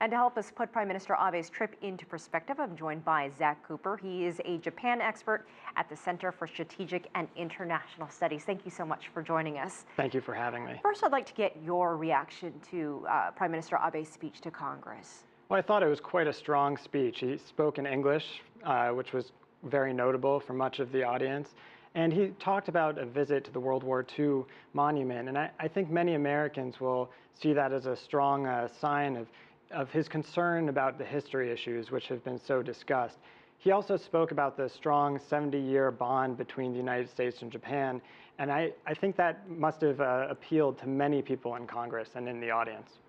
And to help us put Prime Minister Abe's trip into perspective, I'm joined by Zack Cooper. He is a Japan expert at the Center for Strategic and International Studies. Thank you so much for joining us. Thank you for having me. First, I'd like to get your reaction to Prime Minister Abe's speech to Congress. Well, I thought it was quite a strong speech. He spoke in English, which was very notable for much of the audience. And he talked about a visit to the World War II monument. And I think many Americans will see that as a strong sign of his concern about the history issues which have been so discussed. He also spoke about the strong 70-year bond between the United States and Japan. And I think that must have appealed to many people in Congress and in the audience.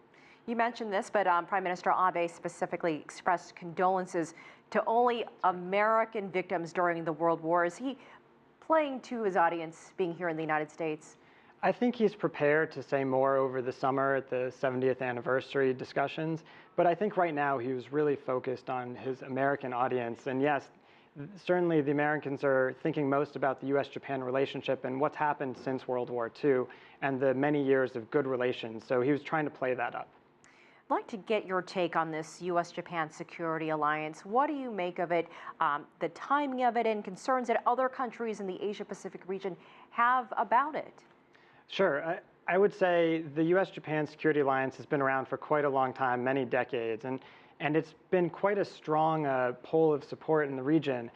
You mentioned this, but Prime Minister Abe specifically expressed condolences to only American victims during the World War. Is he playing to his audience being here in the United States? I think he's prepared to say more over the summer at the 70th anniversary discussions, but I think right now he was really focused on his American audience. And yes, certainly the Americans are thinking most about the U.S.-Japan relationship and what's happened since World War II and the many years of good relations. So he was trying to play that up. I'd like to get your take on this U.S.-Japan security alliance. What do you make of it, the timing of it, and concerns that other countries in the Asia-Pacific region have about it? Sure. I would say the U.S.-Japan Security Alliance has been around for quite a long time, many decades, and it's been quite a strong pole of support in the region.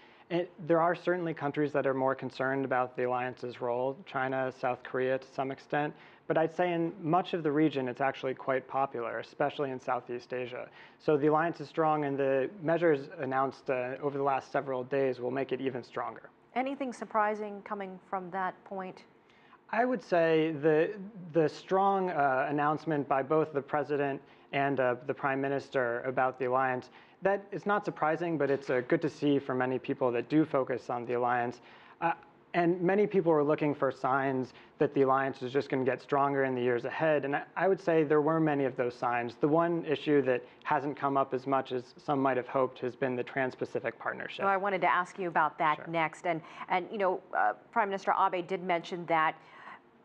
There are certainly countries that are more concerned about the alliance's role, China, South Korea to some extent, but I'd say in much of the region it's actually quite popular, especially in Southeast Asia. So the alliance is strong, and the measures announced over the last several days will make it even stronger. Anything surprising coming from that point? I would say the strong announcement by both the President and the Prime Minister about the alliance, that is not surprising, but it's good to see for many people that do focus on the alliance. And many people were looking for signs that the alliance is just going to get stronger in the years ahead. And I would say there were many of those signs. The one issue that hasn't come up as much as some might have hoped has been the Trans-Pacific Partnership. Well, I wanted to ask you about that Sure. next. And you know, Prime Minister Abe did mention that.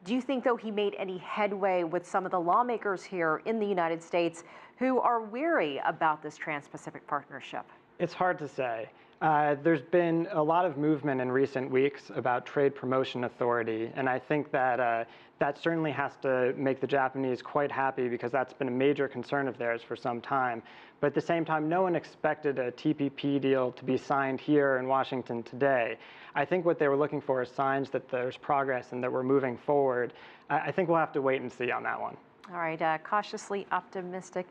Do you think, though, he made any headway with some of the lawmakers here in the United States who are weary about this Trans-Pacific Partnership? It's hard to say. There's been a lot of movement in recent weeks about trade promotion authority, and I think that that certainly has to make the Japanese quite happy because that's been a major concern of theirs for some time. But at the same time, no one expected a TPP deal to be signed here in Washington today. I think what they were looking for is signs that there's progress and that we're moving forward. I think we'll have to wait and see on that one. All right, cautiously optimistic.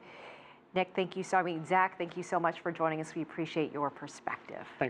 Nick, Zack, thank you so much for joining us. We appreciate your perspective. Thanks.